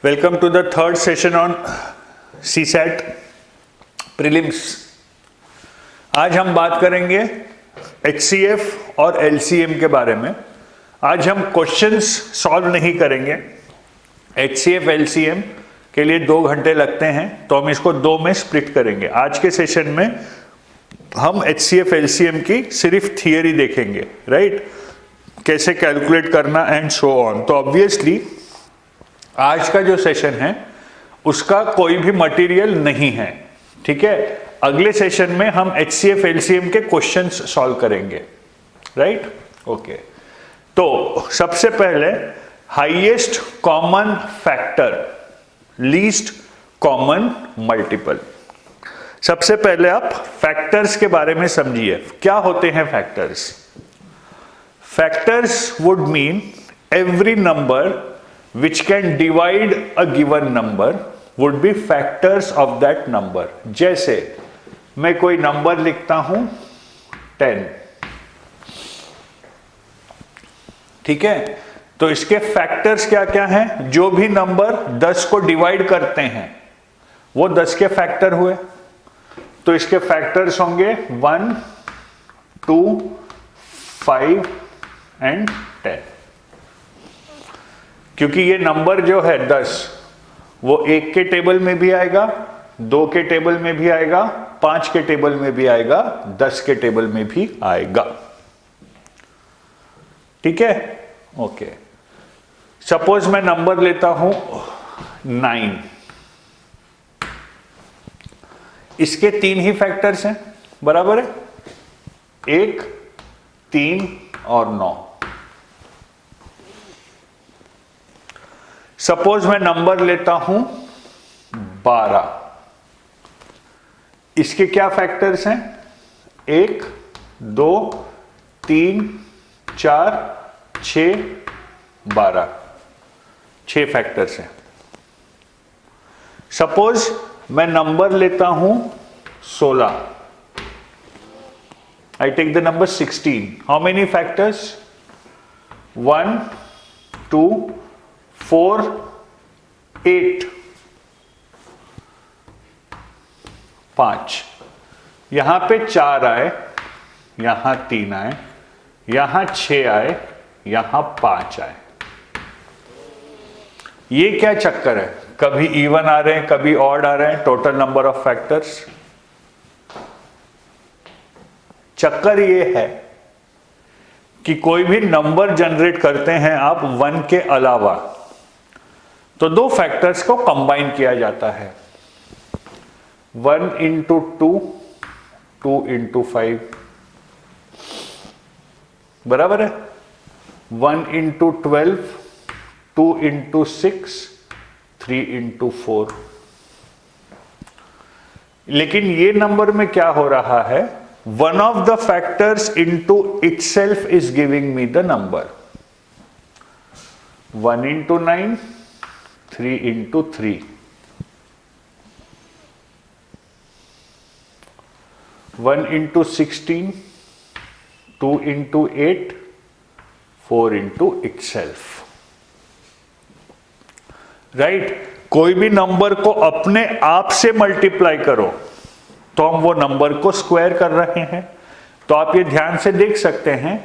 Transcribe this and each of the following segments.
Welcome to the third session on CSAT prelims। आज हम बात करेंगे HCF और LCM के बारे में। आज हम क्वेश्चंस सॉल्व नहीं करेंगे। HCF LCM के लिए 2 घंटे लगते हैं, तो हम इसको 2 में स्प्लिट करेंगे। आज के सेशन में हम HCF LCM की सिर्फ थियरी देखेंगे, राइट? कैसे कैलकुलेट करना एंड सो ऑन। तो ऑब्वियसली आज का जो सेशन है उसका कोई भी मटेरियल नहीं है, ठीक है। अगले सेशन में हम HCF LCM के क्वेश्चंस सॉल्व करेंगे, राइट? ओके। तो सबसे पहले highest common factor, least common multiple. सबसे पहले आप फैक्टर्स के बारे में समझिए। क्या होते हैं factors? Factors would mean every number which can divide a given number would be factors of that number। जैसे मैं कोई नंबर लिखता हूं 10, ठीक है, तो इसके फैक्टर्स क्या क्या हैं? जो भी नंबर 10 को डिवाइड करते हैं वो 10 के फैक्टर हुए, तो इसके फैक्टर्स होंगे 1, 2, 5 एंड 10। क्योंकि ये नंबर जो है 10 वो 1 के टेबल में भी आएगा, 2 के टेबल में भी आएगा, 5 के टेबल में भी आएगा, 10 के टेबल में भी आएगा, ठीक है। ओके, सपोज मैं नंबर लेता हूं 9। इसके 3 ही फैक्टर्स हैं, बराबर है? 1, 3 और 9। सपोज मैं नंबर लेता हूं 12। इसके क्या फैक्टर्स हैं? 1, 2, 3, 4, 6, 12। 6 फैक्टर्स हैं। सपोज मैं नंबर लेता हूं 16। I take the number 16। How many factors? 1, 2, 4, 8, 5। यहां पे 4 आए, यहां 3 आए, यहां 6 आए, यहां 5 आए। ये क्या चक्कर है? कभी इवन आ रहे हैं, कभी ऑड आ रहे हैं। Total number of factors. चक्कर ये है कि कोई भी नंबर जनरेट करते हैं आप 1 के अलावा, तो 2 फैक्टर्स को कंबाइन किया जाता है। 1 इंटू 2, 2 इंटू 5, बराबर है? 1 इंटू 12, 2 इंटू 6, 3 इंटू 4। लेकिन ये नंबर में क्या हो रहा है? One of the factors into itself is giving me the number. 1 into 9, 3 into 3, 1 into 16, 2 into 8, 4 into itself, right? कोई भी नंबर को अपने आप से मल्टीप्लाई करो तो हम वो नंबर को स्क्वायर कर रहे हैं। तो आप ये ध्यान से देख सकते हैं,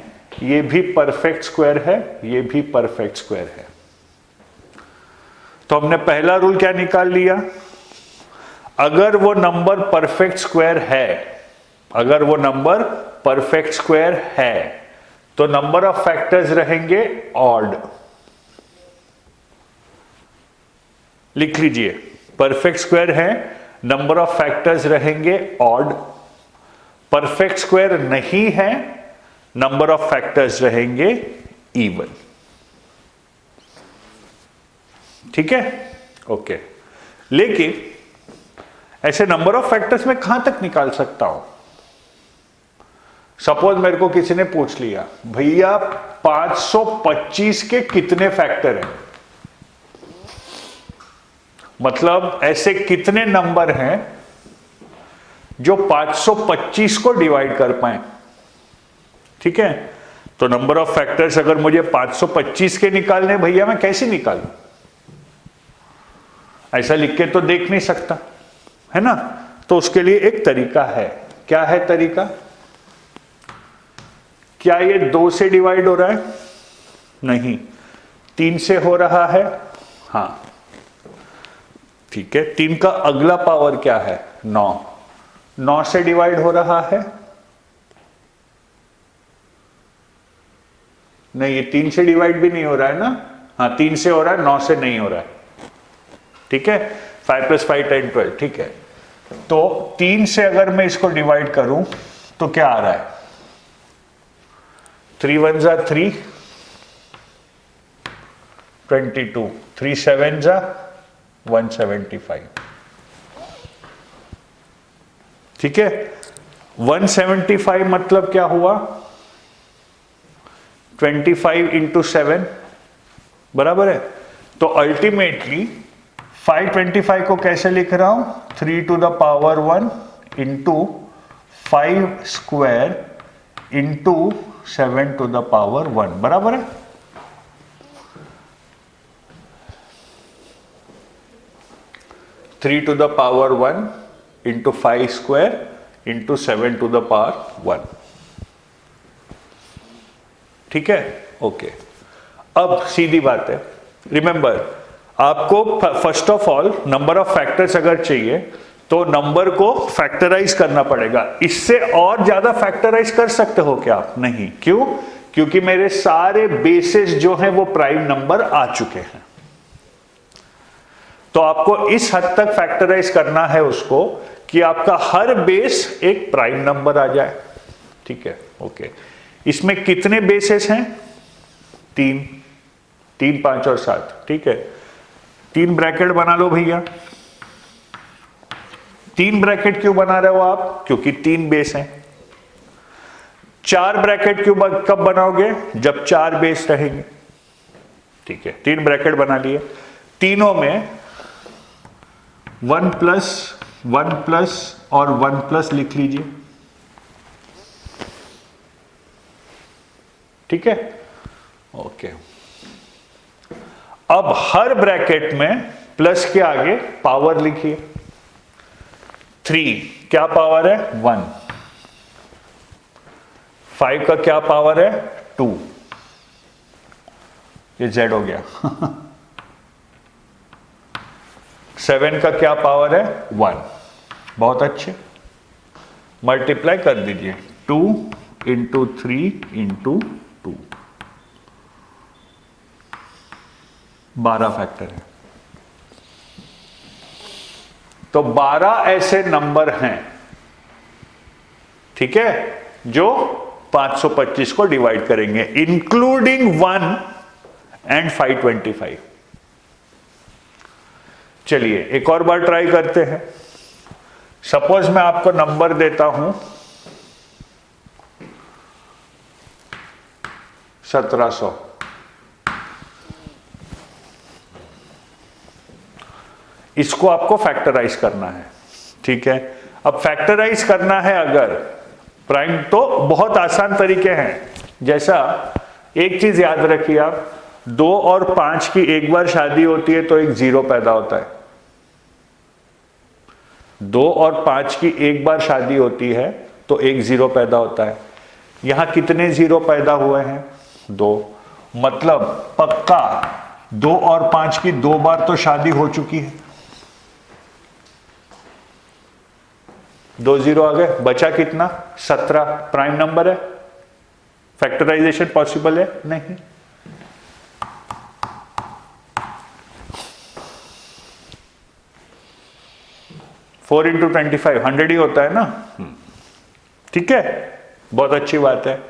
ये भी परफेक्ट स्क्वायर है, ये भी परफेक्ट स्क्वायर है। तो हमने पहला रूल क्या निकाल लिया? अगर वो नंबर परफेक्ट स्क्वायर है, अगर वो नंबर परफेक्ट स्क्वायर है, तो नंबर ऑफ फैक्टर्स रहेंगे ऑड। लिख लीजिए, परफेक्ट स्क्वायर है, नंबर ऑफ फैक्टर्स रहेंगे ऑड। परफेक्ट स्क्वायर नहीं है, नंबर ऑफ फैक्टर्स रहेंगे इवन, ठीक है। ओके, लेकिन ऐसे नंबर ऑफ फैक्टर्स में कहां तक निकाल सकता हूं? सपोज मेरे को किसी ने पूछ लिया, भैया 525 के कितने फैक्टर हैं? मतलब ऐसे कितने नंबर हैं जो 525 को डिवाइड कर पाए, ठीक है। तो नंबर ऑफ फैक्टर्स अगर मुझे 525 के निकालने, भैया मैं कैसे निकालूं? ऐसा लिख के तो देख नहीं सकता, है ना। तो उसके लिए एक तरीका है। क्या है तरीका? क्या ये 2 से डिवाइड हो रहा है? नहीं। 3 से हो रहा है? हाँ, ठीक है। 3 का अगला पावर क्या है? 9। 9 से डिवाइड हो रहा है? नहीं, ये 3 से डिवाइड भी नहीं हो रहा है ना। हाँ, 3 से हो रहा है, 9 से नहीं हो रहा है, ठीक है। 5 + 5 10 12, ठीक है। तो 3 से अगर मैं इसको डिवाइड करूं तो क्या आ रहा है? 3 1 जा 3, 22, 3 7 जा 175, ठीक है। 175 मतलब क्या हुआ? 25 × 7 बराबर है। तो अल्टीमेटली 525 को कैसे लिख रहा हूं? 3 to the power 1 into 5 square into 7 to the power 1 बराबर है। Three two the power 1 into 5 square into 7 to the power 1, ठीक है। ओके, अब सीधी बात है। रिमेंबर, आपको first of all number of factors अगर चाहिए तो नंबर को फैक्टराइज करना पड़ेगा। इससे और ज्यादा फैक्टराइज कर सकते हो क्या आप? नहीं। क्यों? क्योंकि मेरे सारे बेसिस जो हैं वो प्राइम नंबर आ चुके हैं। तो आपको इस हद तक फैक्टराइज करना है उसको कि आपका हर बेस एक प्राइम नंबर आ जाए, ठीक है। ओके, इसमें कितने बेसेस हैं? 3, 3 5 और 7, ठीक है। 3 ब्रैकेट बना लो भैया। 3 ब्रैकेट क्यों बना रहे हो आप? क्योंकि 3 बेस हैं। 4 ब्रैकेट क्यों कब बनाओगे? जब 4 बेस रहेंगे, ठीक है। 3 ब्रैकेट बना लिए। तीनों में 1 प्लस 1 प्लस और 1 प्लस लिख लीजिए, ठीक है। ओके, अब हर ब्रैकेट में प्लस के आगे पावर लिखिए। 3 क्या पावर है? 1। 5 का क्या पावर है? 2। ये z हो गया। 7 का क्या पावर है? 1। बहुत अच्छे, मल्टीप्लाई कर दीजिए। 2 × 3 × 2, 12 फैक्टर है। तो 12 ऐसे नंबर हैं, ठीक है, जो 525 को डिवाइड करेंगे, इंक्लूडिंग 1 एंड 525। चलिए एक और बार ट्राई करते हैं। सपोज मैं आपको नंबर देता हूं 1700, इसको आपको फैक्टराइज करना है, ठीक है। अब फैक्टराइज करना है अगर प्राइम, तो बहुत आसान तरीके हैं। जैसा एक चीज याद रखिए आप, 2 और 5 की एक बार शादी होती है तो एक 0 पैदा होता है। 2 और 5 की एक बार शादी होती है तो एक 0 पैदा होता है। यहां कितने 0 पैदा हुए हैं? 2। मतलब पक्का 2 और 5 की 2 बार तो शादी हो चुकी है। 2 0 आ गए, बचा कितना? 17। प्राइम नंबर है, फैक्टराइजेशन पॉसिबल है? नहीं। फोर इंटू 25 100 ही होता है ना, ठीक है। बहुत अच्छी बात है।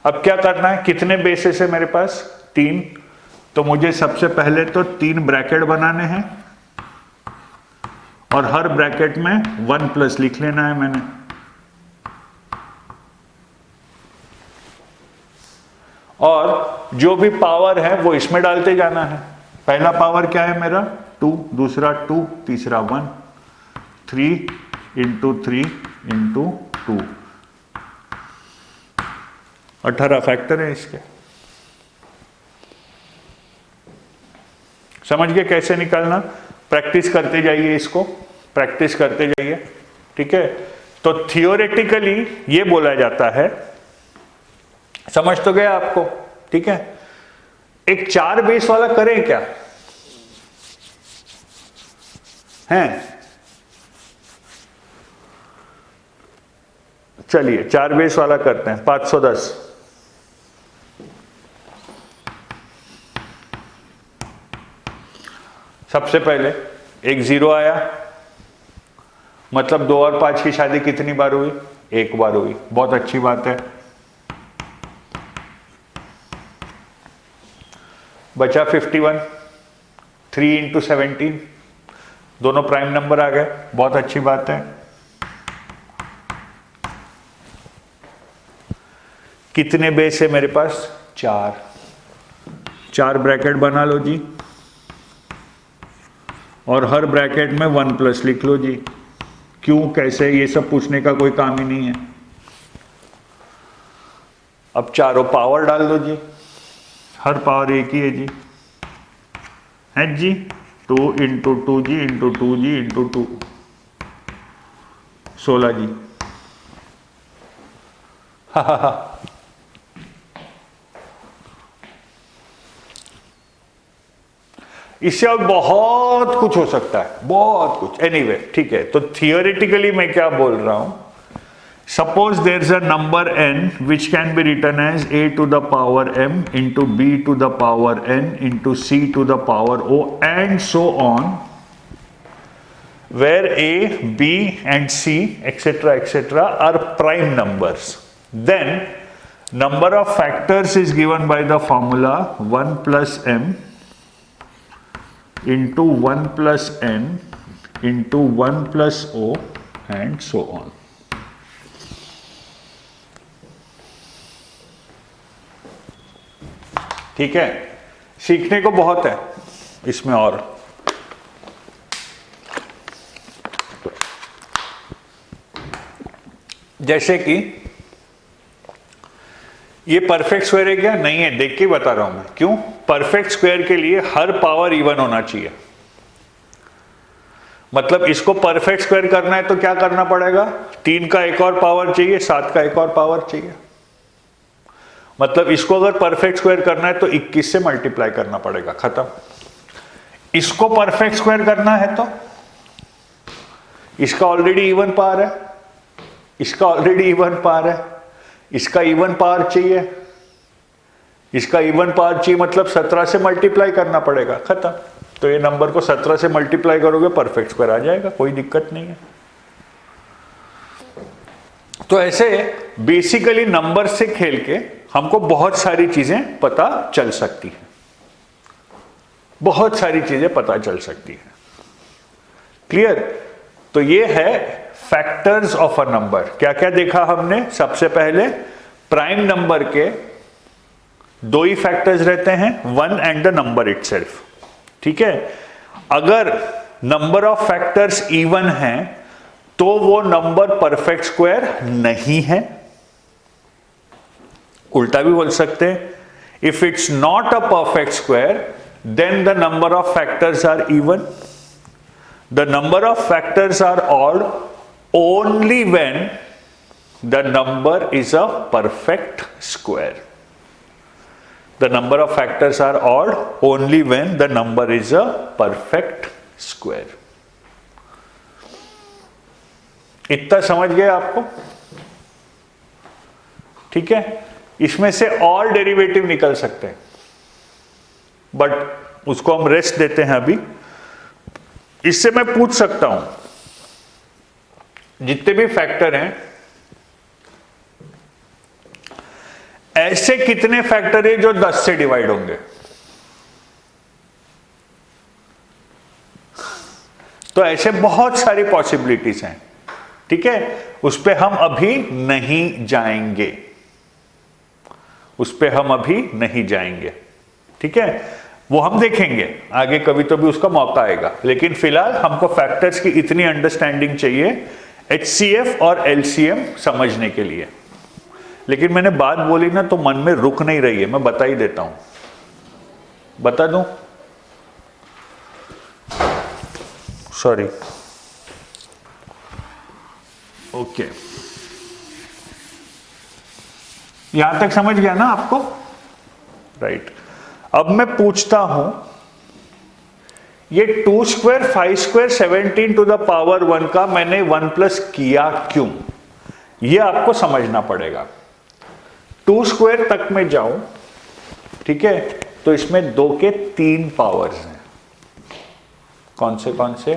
अब क्या करना है? कितने बेसिस है मेरे पास? 3। तो मुझे सबसे पहले तो 3 ब्रैकेट बनाने हैं और हर ब्रैकेट में 1 प्लस लिख लेना है मैंने। और जो भी पावर है वो इसमें डालते जाना है। पहला पावर क्या है मेरा? 2, दूसरा 2, तीसरा 1। 3 × 3 × 2, 18 फैक्टर है इसके। समझ गए कैसे निकालना? प्रैक्टिस करते जाइए, इसको प्रैक्टिस करते जाइए, ठीक है। तो थियोरेटिकली ये बोला जाता है, समझ तो गया आपको, ठीक है। एक 4 बेस वाला करें क्या, हैं? चलिए 4 बेस वाला करते हैं। 510 सबसे पहले एक 0 आया, मतलब 2 और 5 की शादी कितनी बार हुई? 1 बार हुई, बहुत अच्छी बात है। बचा 51, 3 इंटू 17, दोनों प्राइम नंबर आ गए, बहुत अच्छी बात है। कितने बेस है मेरे पास? 4 ब्रैकेट बना लो जी, और हर ब्रैकेट में 1 प्लस लिख लो जी। क्यों, कैसे, ये सब पूछने का कोई काम ही नहीं है। अब चारों पावर डाल दो जी, हर पावर एक ही है जी, है जी। 2 इंटू 2 जी इंटू 2 जी इंटू 2, 16 जी। इससे और बहुत कुछ हो सकता है, बहुत कुछ। एनीवे, ठीक है। तो थियोरेटिकली मैं क्या बोल रहा हूं, suppose there is a number n which can be written as a to the power m into b to the power n into c to the power o and so on, where a, b and c etc are prime numbers. Then number of factors is given by the formula 1 plus m into 1 plus n into 1 plus o and so on. ठीक है, सीखने को बहुत है इसमें। और जैसे कि ये परफेक्ट स्क्वायर है क्या? नहीं है, देख के बता रहा हूं मैं। क्यों? परफेक्ट स्क्वायर के लिए हर पावर इवन होना चाहिए। मतलब इसको परफेक्ट स्क्वायर करना है तो क्या करना पड़ेगा? 3 का एक और पावर चाहिए, 7 का एक और पावर चाहिए। मतलब इसको अगर परफेक्ट स्क्वायर करना है तो 21 से मल्टीप्लाई करना पड़ेगा, खत्म। इसको परफेक्ट स्क्वायर करना है तो इसका ऑलरेडी इवन पावर है, इसका ऑलरेडी इवन पावर है, इसका इवन पावर चाहिए, इसका इवन पावर चाहिए, मतलब 17 से मल्टीप्लाई करना पड़ेगा, खत्म। तो ये नंबर को 17 से मल्टीप्लाई करोगे, परफेक्ट स्क्वायर आ जाएगा, कोई दिक्कत नहीं है। तो ऐसे बेसिकली नंबर से खेल के हमको बहुत सारी चीजें पता चल सकती हैं, बहुत सारी चीजें पता चल सकती हैं। क्लियर? तो ये है फैक्टर्स ऑफ अ नंबर। क्या क्या देखा हमने? सबसे पहले प्राइम नंबर के 2 ही फैक्टर्स रहते हैं, 1 एंड द नंबर इटसेल्फ, ठीक है। अगर नंबर ऑफ फैक्टर्स इवन हैं तो वो नंबर परफेक्ट स्क्वायर नहीं है। उल्टा भी बोल सकते हैं, if it's not a perfect square then the number of factors are even. The number of factors are odd only when the number is a perfect square. The number of factors are odd only when the number is a perfect square. इतना समझ गए आपको? ठीक है। इसमें से और derivative निकल सकते हैं, बट उसको हम रेस्ट देते हैं अभी। इससे मैं पूछ सकता हूं जितने भी फैक्टर हैं, ऐसे कितने फैक्टर है जो 10 से डिवाइड होंगे? तो ऐसे बहुत सारी पॉसिबिलिटीज हैं, ठीक है। उस पे हम अभी नहीं जाएंगे, उस पे हम अभी नहीं जाएंगे, ठीक है। वो हम देखेंगे आगे, कभी तो भी उसका मौका आएगा। लेकिन फिलहाल हमको फैक्टर्स की इतनी अंडरस्टैंडिंग चाहिए HCF और LCM समझने के लिए। लेकिन मैंने बात बोली ना तो मन में रुक नहीं रही है, मैं बता ही देता हूं, बता दूं। सॉरी, ओके, यहां तक समझ गया ना आपको? राइट। अब मैं पूछता हूं, ये 2 square 5 square 17 to the power 1 का मैंने 1 प्लस किया क्यों, ये आपको समझना पड़ेगा। 2 स्क्वायर तक में जाऊं, ठीक है, तो इसमें 2 के 3 पावर्स हैं। कौन से कौन से?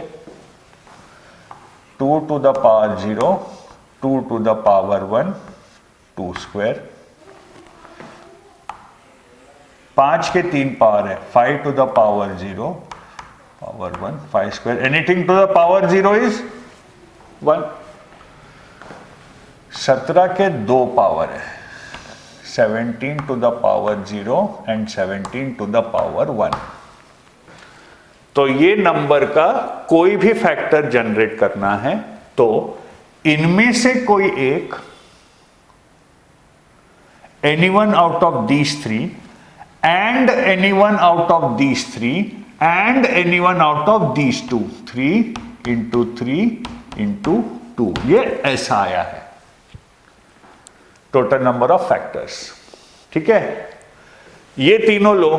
2 to the power 0, 2 to the power 1, 2 square. 5 के 3 पावर है, 5 to the power 0, power 1, 5 square. Anything to the power 0 is 1। 17 के 2 पावर है, 17 to the power 0 and 17 to the power 1। तो ये नंबर का कोई भी फैक्टर जनरेट करना है तो इनमें से कोई एक, anyone out of these three and anyone out of these three and anyone out of these two, 3 into 3 into 2, ये ऐसा आया है टोटल नंबर ऑफ फैक्टर्स। ठीक है, ये तीनों लो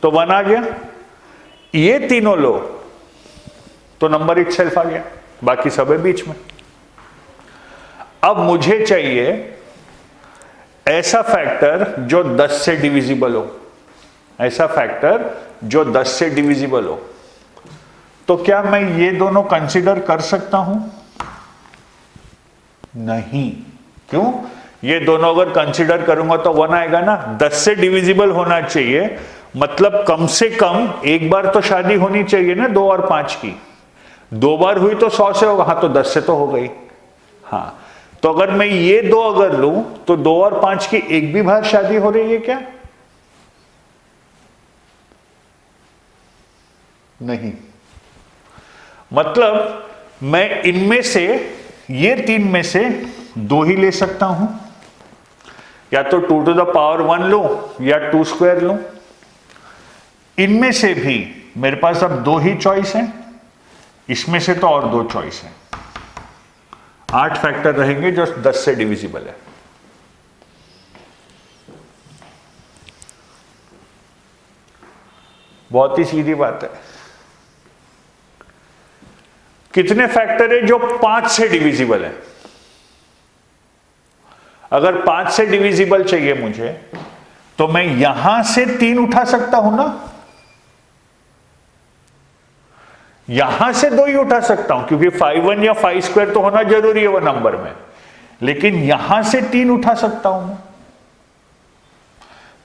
तो 1 आ गया, ये तीनों लो तो नंबर इटसेल्फ आ गया, बाकी सब है बीच में। अब मुझे चाहिए ऐसा फैक्टर जो 10 से डिविजिबल हो, ऐसा फैक्टर जो 10 से डिविजिबल हो। तो क्या मैं ये दोनों कंसीडर कर सकता हूं? नहीं। क्यों? ये दोनों अगर कंसीडर करूंगा तो 1 आएगा ना। 10 से डिविजिबल होना चाहिए, मतलब कम से कम एक बार तो शादी होनी चाहिए ना 2 और 5 की। 2 बार हुई तो 100 से होगा, हाँ तो 10 से तो हो गई। हाँ, तो अगर मैं ये 2 अगर लूं तो 2 और 5 की एक भी बार शादी हो रही है क्या? नहीं। मतलब मैं इनमें से, ये 3 में से 2 ही ले सकता हूं, या तो 2 टू द पावर 1 लूं या 2 स्क्वायर लूं। इनमें से भी मेरे पास अब 2 ही चॉइस हैं, इसमें से तो और 2 चॉइस हैं। 8 फैक्टर रहेंगे जो 10 से डिविजिबल है। बहुत ही सीधी बात है। कितने फैक्टर है जो 5 से डिविजिबल है? अगर 5 से डिविजिबल चाहिए मुझे तो मैं यहां से 3 उठा सकता हूं ना, यहां से 2 ही उठा सकता हूं, क्योंकि 5 या 5 स्क्वायर तो होना जरूरी है वो नंबर में, लेकिन यहां से 3 उठा सकता हूं।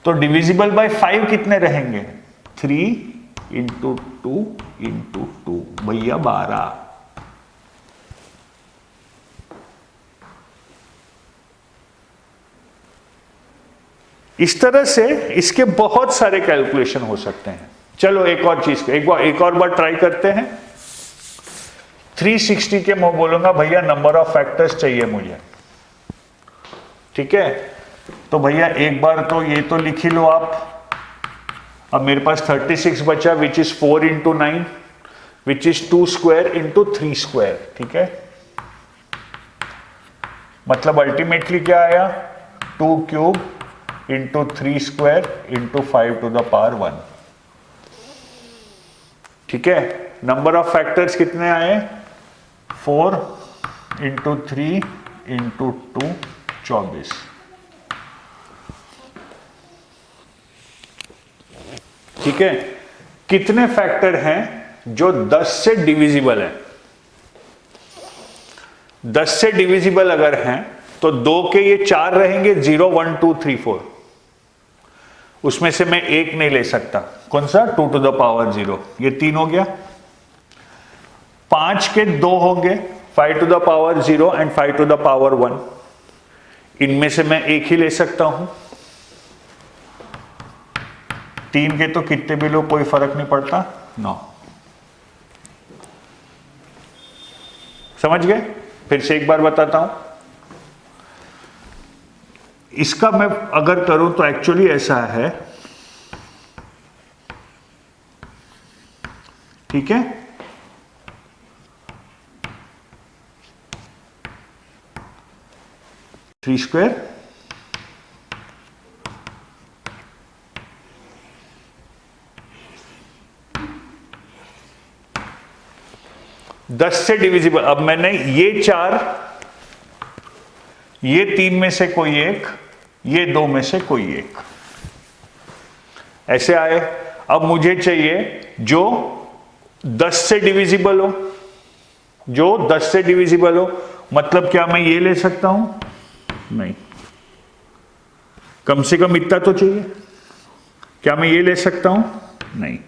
तो डिविजिबल बाय 5 कितने रहेंगे? 3 इंटू 2 इंटू 2, भैया 12। इस तरह से इसके बहुत सारे कैलकुलेशन हो सकते हैं। चलो एक और चीज, एक और बार ट्राई करते हैं। 360 के मैं बोलूंगा भैया नंबर ऑफ फैक्टर्स चाहिए मुझे। ठीक है, तो भैया एक बार तो ये तो लिख ही लो आप। अब मेरे पास 36 बचा, which is 4 into 9, which is 2 square into 3 square. ठीक है, मतलब अल्टीमेटली क्या आया? 2 cube into 3 square into 5 to the power 1। ठीक है, नंबर ऑफ फैक्टर्स कितने आए? 4 इंटू 3 इंटू 2, 24। ठीक है, कितने फैक्टर हैं जो 10 से डिविजिबल है? 10 से डिविजिबल अगर हैं तो 2 के ये 4 रहेंगे, 0 1 2 3 4। उसमें से मैं एक नहीं ले सकता। कौन सा? 2 टू द पावर 0, ये 3 हो गया। 5 के 2 होंगे, 5 to the power 0 and 5 to the power 1। इनमें से मैं एक ही ले सकता हूं। 3 के तो कितने भी लो कोई फर्क नहीं पड़ता। 9। समझ गए? फिर से एक बार बताता हूं। इसका मैं अगर करूं तो एक्चुअली ऐसा है, ठीक है, थ्री स्क्वायर दस से डिविजिबल। अब मैंने ये चार, ये तीन में से कोई एक, ये दो में से कोई एक, ऐसे आए। अब मुझे चाहिए जो 10 से डिविजिबल हो, जो 10 से डिविजिबल हो। मतलब क्या मैं ये ले सकता हूं? नहीं, कम से कम इतना तो चाहिए। क्या मैं ये ले सकता हूं? नहीं,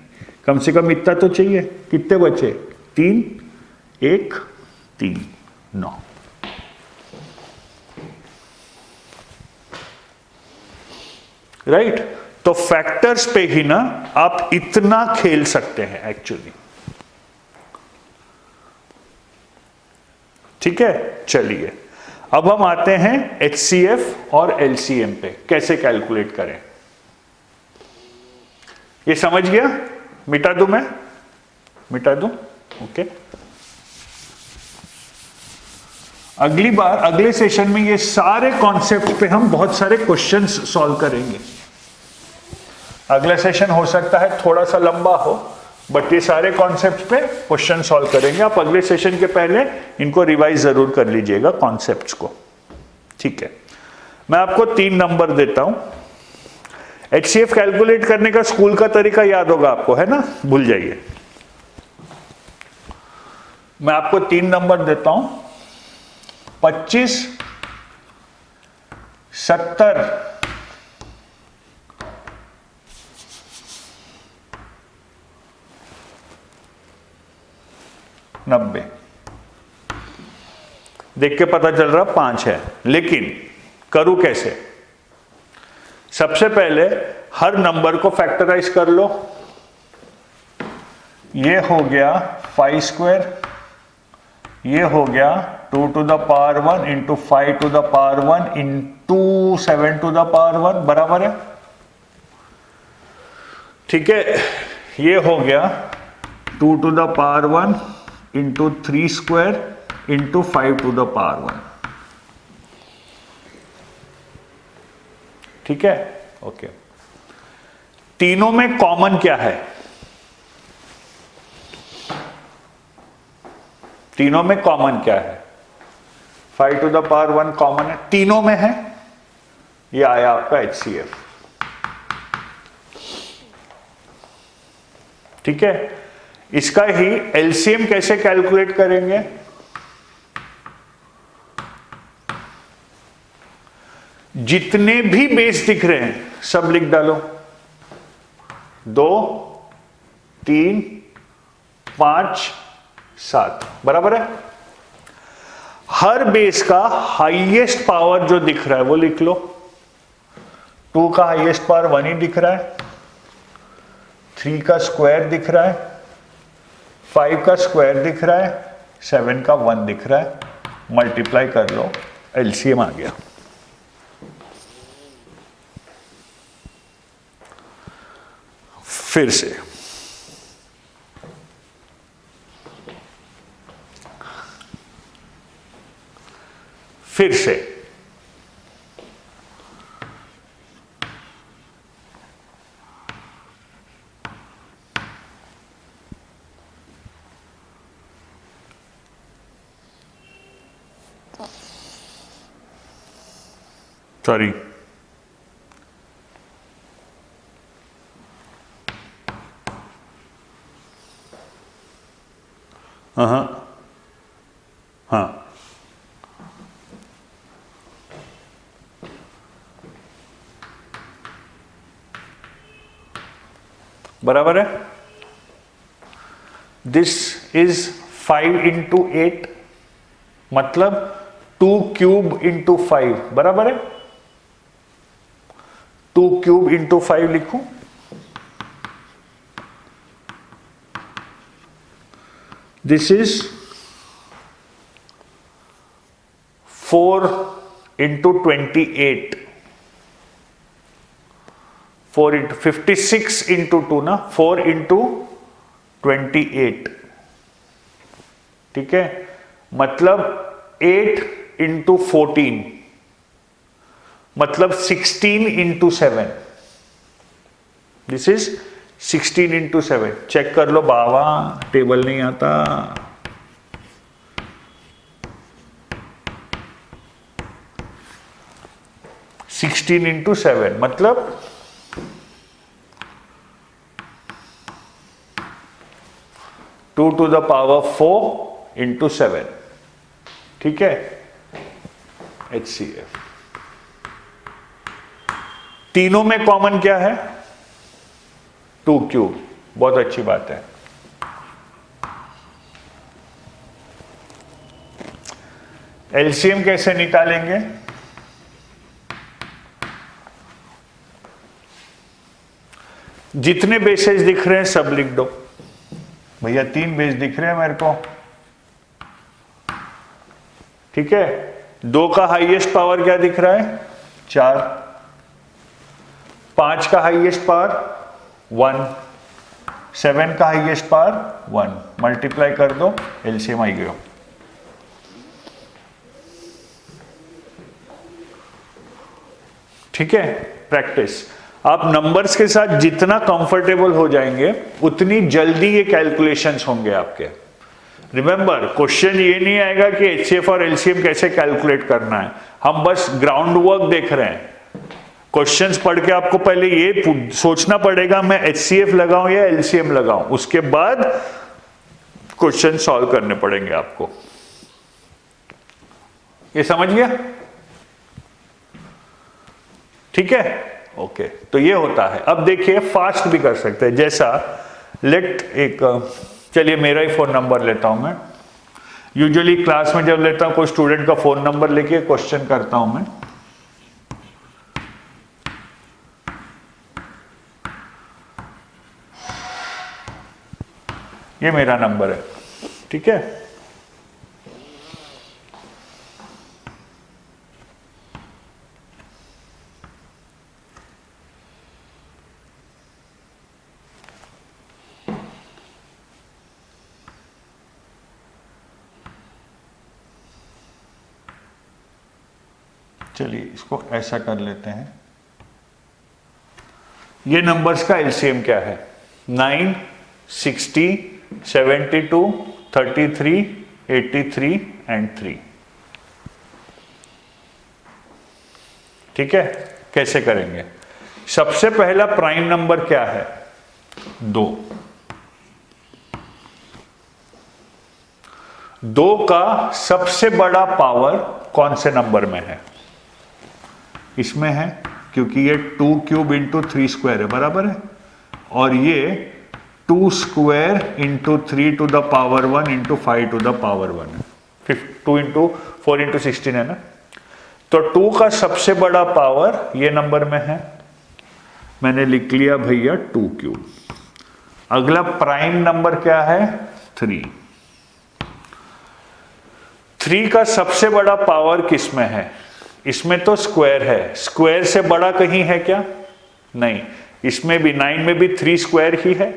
कम से कम इतना तो चाहिए। कितने बचे? 3, 1, 3, 9। राइट? तो फैक्टर्स पे ही ना आप इतना खेल सकते हैं एक्चुअली। ठीक है, चलिए अब हम आते हैं HCF और LCM पे, कैसे कैलकुलेट करें। ये समझ गया? मिटा दूं मैं? मिटा दूं? ओके। अगली बार, अगले सेशन में ये सारे कॉन्सेप्ट पे हम बहुत सारे क्वेश्चंस सॉल्व करेंगे। अगला सेशन हो सकता है थोड़ा सा लंबा हो, बट ये सारे कॉन्सेप्ट पे क्वेश्चन सॉल्व करेंगे। आप अगले सेशन के पहले इनको रिवाइज जरूर कर लीजिएगा कॉन्सेप्ट्स को। ठीक है, मैं आपको 3 नंबर देता हूं। HCF कैलकुलेट करने का स्कूल का तरीका याद होगा आपको, है ना? भूल जाइए। मैं आपको 3 नंबर देता हूं, 25, 70, 90। देख के पता चल रहा 5 है, लेकिन करूं कैसे? सबसे पहले हर नंबर को फैक्टराइज कर लो। ये हो गया 5 स्क्वायर, ये हो गया 2 to the power 1 into 5 to the power 1 into 7 to the power 1, बराबर है? ठीक है, ये हो गया 2 to the power 1 into 3 square into 5 to the power 1। ठीक है, ओके। तीनों में कॉमन क्या है? तीनों में कॉमन क्या है? 5 टू द पावर 1 कॉमन है, तीनों में है। ये आया आपका HCF। ठीक है, इसका ही LCM कैसे कैलकुलेट करेंगे? जितने भी बेस दिख रहे हैं सब लिख डालो। 2, 3, 5, 7, बराबर है? हर बेस का हाईएस्ट पावर जो दिख रहा है वो लिख लो। 2 का हाईएस्ट पावर 1 ही दिख रहा है, 3 का स्क्वायर दिख रहा है, 5 का स्क्वायर दिख रहा है, 7 का 1 दिख रहा है। मल्टीप्लाई कर लो, LCM आ गया। फिर से सॉरी, हाँ, बराबर है। दिस इज 5 इंटू 8, मतलब 2 क्यूब इंटू 5, बराबर है? 2 क्यूब इंटू 5 लिखूं। This is 4 into 28, 4 into 56 into 2 ना, 4 इंटू 28, ठीक है, मतलब 8 इंटू 14 मतलब 16 into 7, this is 16 into 7। Check कर लो बाबा, टेबल नहीं आता। 16 इंटू 7 मतलब 2 to the power 4 इंटू 7, ठीक है, HCF। तीनों में कॉमन क्या है? 2 क्यूब, बहुत अच्छी बात है। एलसीएम कैसे निकालेंगे? जितने बेसेस दिख रहे हैं सब लिख दो। भैया 3 बेस दिख रहे हैं मेरे को, ठीक है। 2 का हाईएस्ट पावर क्या दिख रहा है? 4। 5 का हाईएस्ट पावर 1, 7 का हाईएस्ट पावर 1, मल्टीप्लाई कर दो, एलसीएम आई गयो। ठीक है, प्रैक्टिस। आप नंबर्स के साथ जितना कंफर्टेबल हो जाएंगे उतनी जल्दी ये कैलकुलेशंस होंगे आपके। रिमेंबर, क्वेश्चन ये नहीं आएगा कि एचसीएफ और एलसीएम कैसे कैलकुलेट करना है, हम बस ग्राउंड वर्क देख रहे हैं। क्वेश्चंस पढ़ के आपको पहले ये सोचना पड़ेगा मैं एचसीएफ लगाऊं या एलसीएम लगाऊं, उसके बाद क्वेश्चन सॉल्व करने पड़ेंगे आपको। ये समझ गया? ठीक है, ओके। तो ये होता है। अब देखिए फास्ट भी कर सकते हैं, जैसा चलिए मेरा ही फोन नंबर लेता हूं मैं। यूजुअली क्लास में जब लेता हूं कोई स्टूडेंट का फोन नंबर लेके क्वेश्चन करता हूं मैं। ये मेरा नंबर है, ठीक है। चलिए इसको ऐसा कर लेते हैं। ये नंबर्स का एलसीएम क्या है? 9, 60, 72, 33, 83 एंड 3। ठीक है, कैसे करेंगे? सबसे पहला प्राइम नंबर क्या है? 2। 2 का सबसे बड़ा पावर कौन से नंबर में है? इसमें है, क्योंकि ये 2 क्यूब इंटू 3 स्क्वायर है, बराबर है। और ये 2 square into 3 to the power 1 into 5 to the power 1 है। 2 इंटू 4 इंटू 16 है ना। तो 2 का सबसे बड़ा पावर ये नंबर में है, मैंने लिख लिया भैया 2 क्यूब। अगला प्राइम नंबर क्या है? 3। 3 का सबसे बड़ा पावर किस में है? इसमें तो स्क्वायर है, स्क्वायर से बड़ा कहीं है क्या? नहीं। इसमें भी 9 में भी 3 स्क्वायर ही है,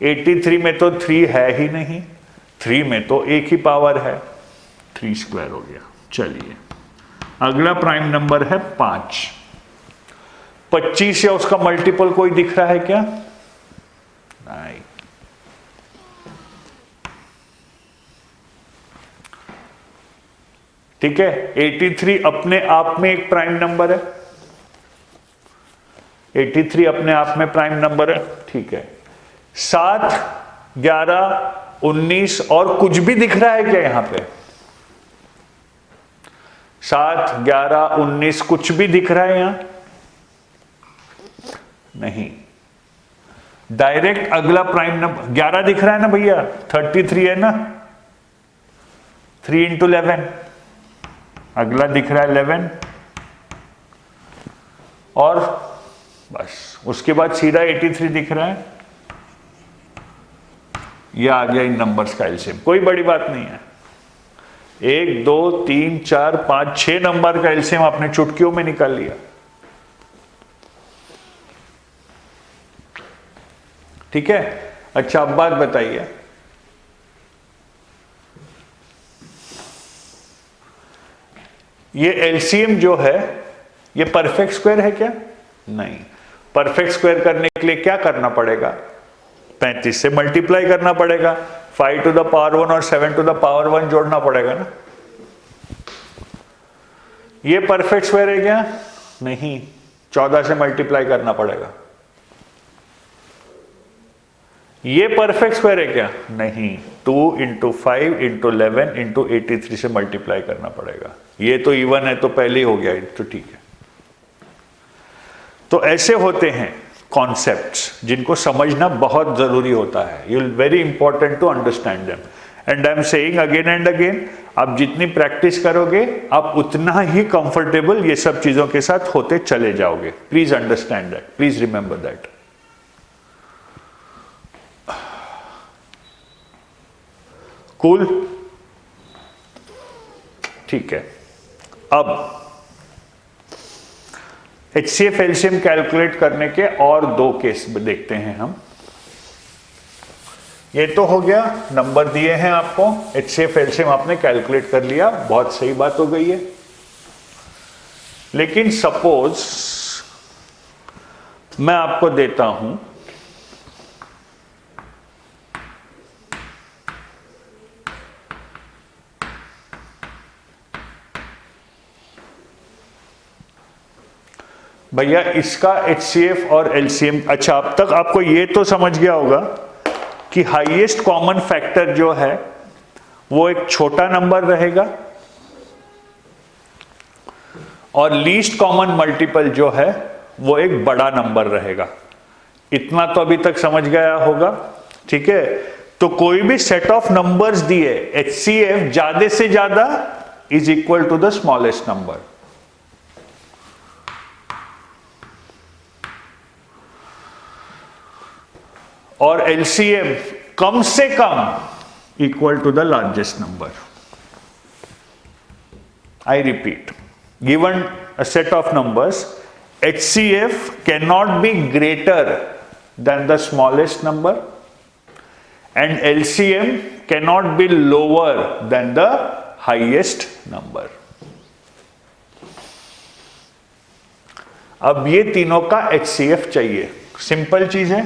83 में तो 3 है ही नहीं, 3 में तो एक ही पावर है, 3 स्क्वायर हो गया। चलिए अगला प्राइम नंबर है 5। 25 या उसका मल्टीपल कोई दिख रहा है क्या? नहीं। ठीक है, 83 अपने आप में एक प्राइम नंबर है, 83 अपने आप में प्राइम नंबर है, ठीक है। 7, 11, 19 और कुछ भी दिख रहा है क्या यहां पे? 7, 11, 19 कुछ भी दिख रहा है यहां? नहीं। डायरेक्ट अगला प्राइम नंबर 11 दिख रहा है ना भैया, 33 है ना, 3 इंटू 11, अगला दिख रहा है 11, और बस उसके बाद सीधा 83 दिख रहा है। यह आ गया इन नंबर्स का एलसीएम, कोई बड़ी बात नहीं है। 1, 2, 3, 4, 5, 6 नंबर का एलसीएम आपने चुटकियों में निकाल लिया। ठीक है, अच्छा अब बात बताइए, ये एलसीएम जो है ये परफेक्ट स्क्वायर है क्या? नहीं। परफेक्ट स्क्वायर करने के लिए क्या करना पड़ेगा? 35 से मल्टीप्लाई करना पड़ेगा, 5 टू द पावर 1 और 7 टू द पावर 1 जोड़ना पड़ेगा ना। ये परफेक्ट स्क्वायर है क्या? नहीं, 14 से मल्टीप्लाई करना पड़ेगा। ये परफेक्ट स्क्वायर है क्या? नहीं, 2 इंटू 5 इंटू 11 इंटू 83 से मल्टीप्लाई करना पड़ेगा। ये तो इवन है तो पहले ही हो गया, तो ठीक है। तो ऐसे होते हैं कॉन्सेप्ट्स जिनको समझना बहुत जरूरी होता है। You will very important to understand them, and I am saying again and again, आप जितनी प्रैक्टिस करोगे आप उतना ही कंफर्टेबल ये सब चीजों के साथ होते चले जाओगे। Please understand that, please remember that. Cool, ठीक है। अब HCF एलसीएम कैलकुलेट करने के और दो केस देखते हैं हम। ये तो हो गया, नंबर दिए हैं आपको, HCF एलसीएम आपने कैलकुलेट कर लिया, बहुत सही बात हो गई है। लेकिन सपोज मैं आपको देता हूं भैया इसका HCF और LCM। अच्छा अब तक आपको ये तो समझ गया होगा कि हाईएस्ट कॉमन फैक्टर जो है वो एक छोटा नंबर रहेगा और लीस्ट कॉमन मल्टीपल जो है वो एक बड़ा नंबर रहेगा। इतना तो अभी तक समझ गया होगा, ठीक है। तो कोई भी सेट ऑफ नंबर्स दिए, HCF ज्यादा से ज्यादा is equal to the smallest number, और LCM कम से कम equal to the largest number. I repeat, given a set of numbers, HCF cannot be greater than the smallest number and LCM cannot be lower than the highest number. अब ये तीनों का HCF चाहिए। Simple चीज है,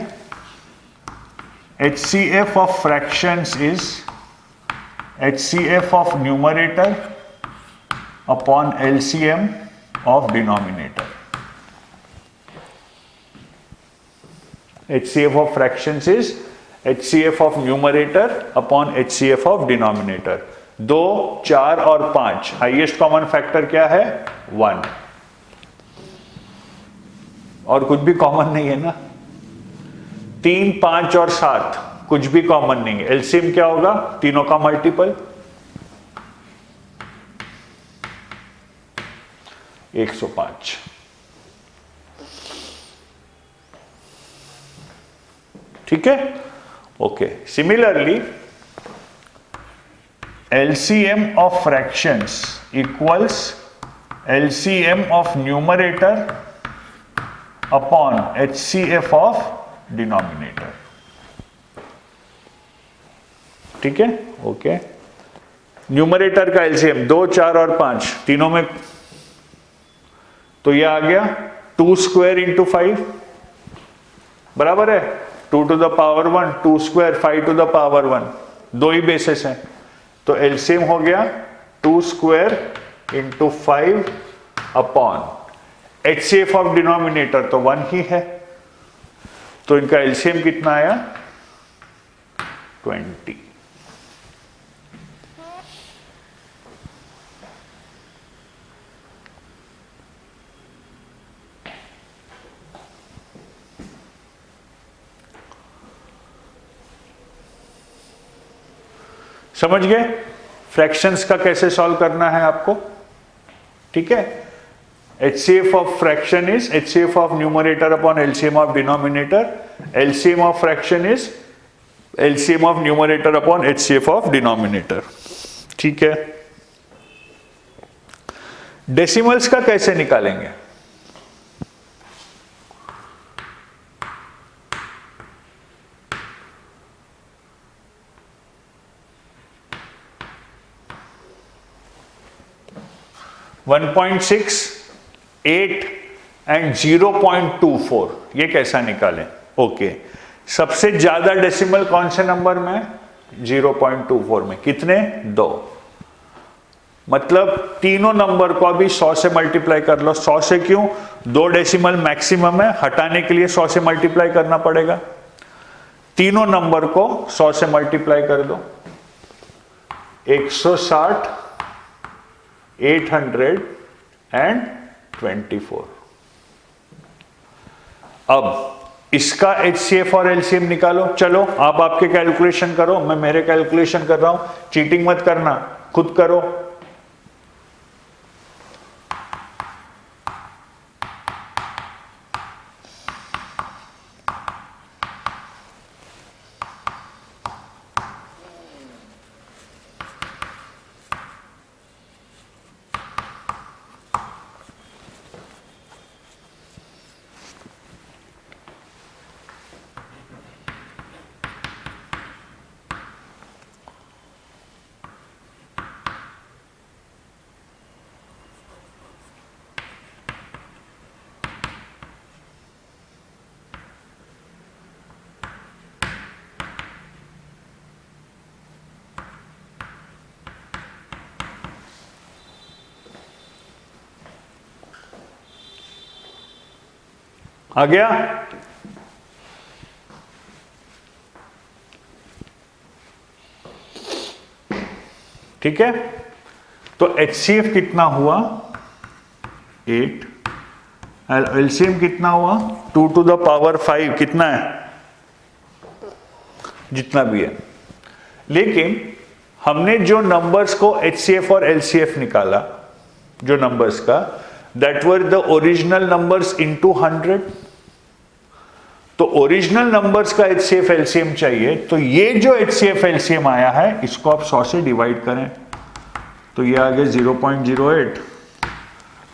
HCF of fractions is HCF of numerator upon LCM of denominator. HCF of fractions is HCF of numerator upon HCF of denominator। 2, 4 और 5, highest common factor क्या है? 1, और कुछ भी कॉमन नहीं है ना। 3, 5 और 7 कुछ भी कॉमन नहीं है। एलसीएम क्या होगा? तीनों का मल्टीपल 105। ठीक है, okay. Similarly LCM of fractions equals LCM of numerator upon HCF of denominator. ठीक है, ओके। न्यूमरेटर का एलसीएम 2, 4 और 5 तीनों में, तो ये आ गया 2 स्क्वायर इंटू 5 बराबर है 2 to the power 1, 2 square 5 to the power 1, दो ही बेसिस हैं, तो एलसीएम हो गया 2 square into 5 upon HCF of denominator तो 1 ही है, तो इनका एलसीएम कितना आया? 20। समझ गए फ्रैक्शंस का कैसे सॉल्व करना है आपको? ठीक है, HCF of fraction is HCF of numerator upon LCM of denominator. LCM of fraction is LCM of numerator upon HCF of denominator. ठीक है, डेसिमल्स का कैसे निकालेंगे? 1.6, 8 एंड 0.24, ये कैसा निकालें? ओके, सबसे ज्यादा डेसिमल कौन से नंबर में? 0.24 में। कितने? 2। मतलब तीनों नंबर को अभी 100 से मल्टीप्लाई कर लो। 100 से क्यों? 2 डेसिमल मैक्सिमम है, हटाने के लिए 100 से मल्टीप्लाई करना पड़ेगा। तीनों नंबर को 100 से मल्टीप्लाई कर दो। 160, 824। अब इसका HCF और LCM निकालो। चलो आप आपके कैलकुलेशन करो, मैं मेरे कैलकुलेशन कर रहा हूं, चीटिंग मत करना, खुद करो। आ गया? ठीक है, तो HCF कितना हुआ? 8। LCM कितना हुआ? 2 to the power 5। कितना है? जितना भी है। लेकिन हमने जो नंबर्स को HCF और LCF निकाला, जो नंबर्स का, that were the original numbers into 100। तो ओरिजिनल नंबर्स का HCF LCM चाहिए, तो ये जो HCF LCM आया है इसको आप 100 से डिवाइड करें, तो ये आ गया 0.08।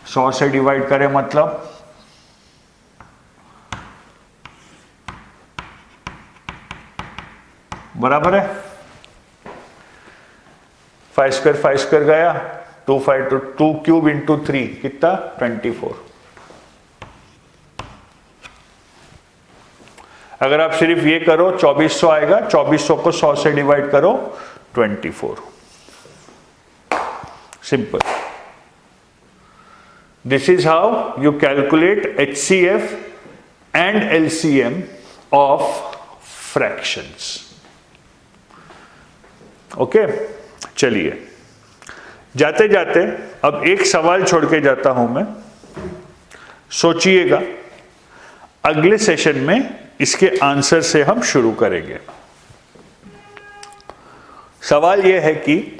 100 से डिवाइड करें मतलब बराबर है 5 स्क्वायर गया 2 क्यूब इंटू 3 कितना? 24। अगर आप सिर्फ ये करो 2400 आएगा, 2400 को 100 से डिवाइड करो 24। Simple. This is how you calculate HCF and LCM of fractions. Okay, चलिए जाते जाते अब एक सवाल छोड़ के जाता हूं मैं, सोचिएगा। अगले सेशन में इसके आंसर से हम शुरू करेंगे। सवाल यह है कि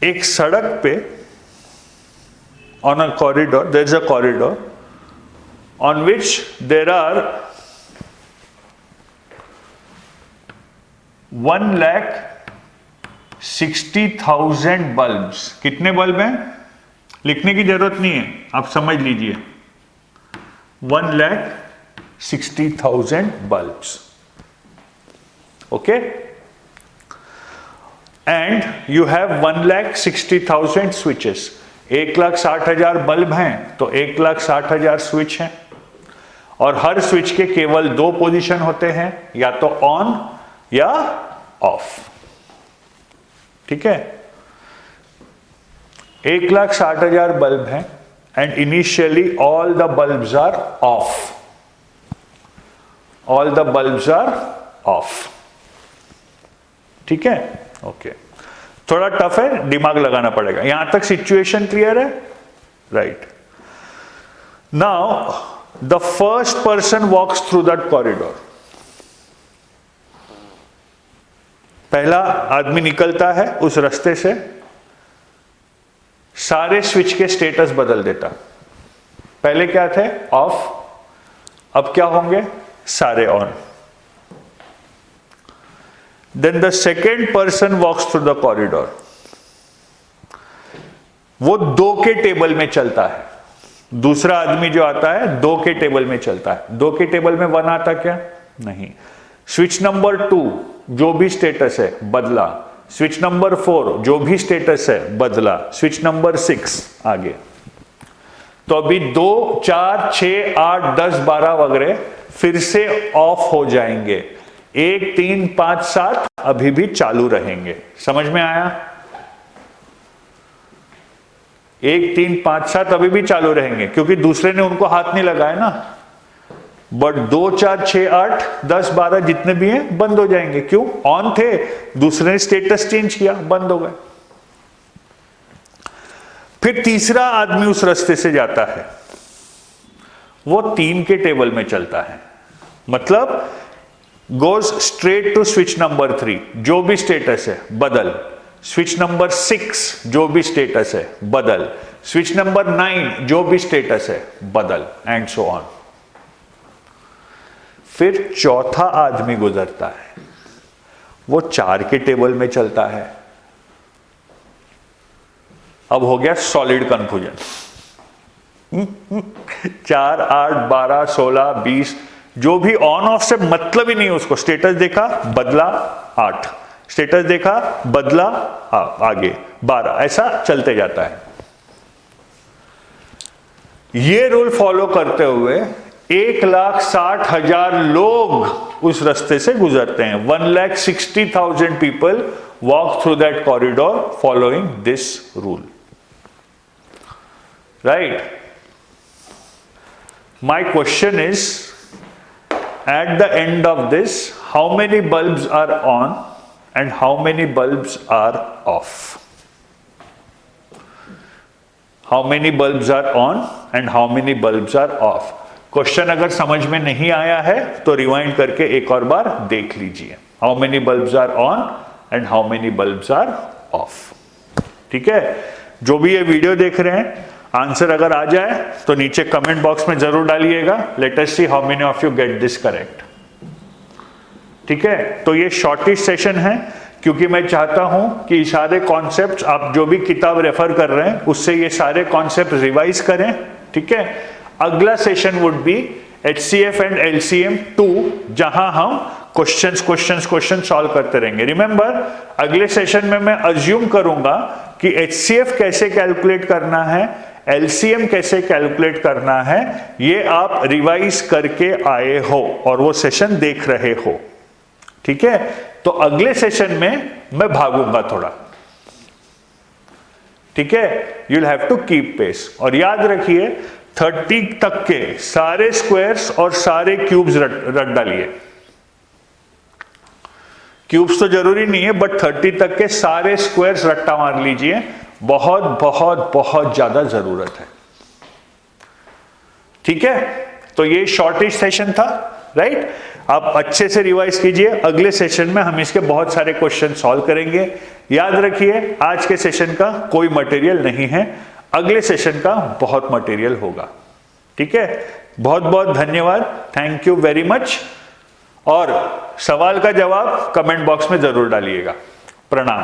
एक सड़क पे on a corridor, there is a corridor on which there are 1,60,000 bulbs. कितने बल्ब हैं? लिखने की जरूरत नहीं है, आप समझ लीजिए। 1,60,000 bulbs. Okay? And you have 1,60,000 switches. 1,60,000 bulb हैं तो 1,60,000 स्विच हैं, और हर स्विच के केवल 2 पोजीशन होते हैं, या तो ऑन या ऑफ। ठीक है, 1,60,000 बल्ब हैं and initially all the bulbs are off. All the bulbs are off. ठीक है? ओके, थोड़ा टफ है, दिमाग लगाना पड़ेगा। यहां तक सिचुएशन क्लियर है? Right. Now the first person walks through that corridor. पहला आदमी निकलता है उस रास्ते से, सारे स्विच के स्टेटस बदल देता। पहले क्या थे? ऑफ, अब क्या होंगे? सारे on. Then the second person walks through the corridor. वो 2 के टेबल में चलता है। दूसरा आदमी जो आता है 2 के टेबल में चलता है। 2 के टेबल में 1 आता क्या? नहीं। स्विच नंबर 2 जो भी स्टेटस है बदला, स्विच नंबर 4 जो भी स्टेटस है बदला, स्विच नंबर 6 आगे। तो अभी 2, 4, 6, 8, 10, 12 वगैरह फिर से ऑफ हो जाएंगे। 1, 3, 5, 7 अभी भी चालू रहेंगे। समझ में आया? 1, 3, 5, 7 अभी भी चालू रहेंगे क्योंकि दूसरे ने उनको हाथ नहीं लगाया ना। बट 2, 4, 6, 8, 10, 12 जितने भी हैं बंद हो जाएंगे। क्यों? ऑन थे, दूसरे ने स्टेटस चेंज किया, बंद हो गए। फिर तीसरा आदमी उस रास्ते से जाता है, वो 3 के टेबल में चलता है, मतलब goes straight to switch number 3, जो भी स्टेटस है बदल। स्विच नंबर 6 जो भी स्टेटस है बदल। स्विच नंबर 9 जो भी स्टेटस है बदल, एंड सो ऑन। फिर चौथा आदमी गुजरता है, वो 4 के टेबल में चलता है। अब हो गया सॉलिड कंफ्यूजन। 4, 8, 12, 16, 20 जो भी ऑन ऑफ से मतलब ही नहीं, उसको स्टेटस देखा बदला 8, स्टेटस देखा बदला आगे 12, ऐसा चलते जाता है। ये रूल फॉलो करते हुए 1,60,000 लोग उस रास्ते से गुजरते हैं। 1,60,000 people walk through that corridor following this rule. Right? My question is, at the end of this, how many bulbs are on and how many bulbs are off? How many bulbs are on and how many bulbs are off? Question अगर समझ में नहीं आया है तो rewind करके एक और बार देख लीजिए। How many bulbs are on and how many bulbs are off? ठीक है? जो भी ये वीडियो देख रहे हैं, आंसर अगर आ जाए तो नीचे कमेंट बॉक्स में जरूर डालिएगा। Let us see how many of you get this correct. ठीक है? तो ये शॉर्टेस्ट सेशन है क्योंकि मैं चाहता हूं कि सारे कॉन्सेप्ट्स आप जो भी किताब रेफर कर रहे हैं उससे ये सारे कॉन्सेप्ट रिवाइज करें। ठीक है? अगला session would be HCF and LCM 2, जहां हम क्वेश्चन सॉल्व करते रहेंगे। रिमेंबर, अगले सेशन में मैं अज्यूम करूंगा कि HCF कैसे कैलकुलेट करना है, LCM कैसे कैलकुलेट करना है, ये आप रिवाइज करके आए हो और वो सेशन देख रहे हो। ठीक है? तो अगले सेशन में मैं भागूंगा थोड़ा। ठीक है? You will have to keep pace. और याद रखिए 30 तक के सारे स्क्वायर्स और सारे क्यूब्स रट डालिए। क्यूब्स तो जरूरी नहीं है, बट 30 तक के सारे स्क्वायर्स रट्टा मार लीजिए। बहुत बहुत बहुत ज्यादा जरूरत है। ठीक है? तो ये शॉर्टेज सेशन था, राइट? आप अच्छे से रिवाइज कीजिए। अगले सेशन में हम इसके बहुत सारे क्वेश्चन सॉल्व करेंगे। याद रखिए, आज के सेशन का कोई मटेरियल नहीं है, अगले सेशन का बहुत मटेरियल होगा। ठीक है? बहुत बहुत धन्यवाद, थैंक यू वेरी मच। और सवाल का जवाब कमेंट बॉक्स में जरूर डालिएगा। प्रणाम।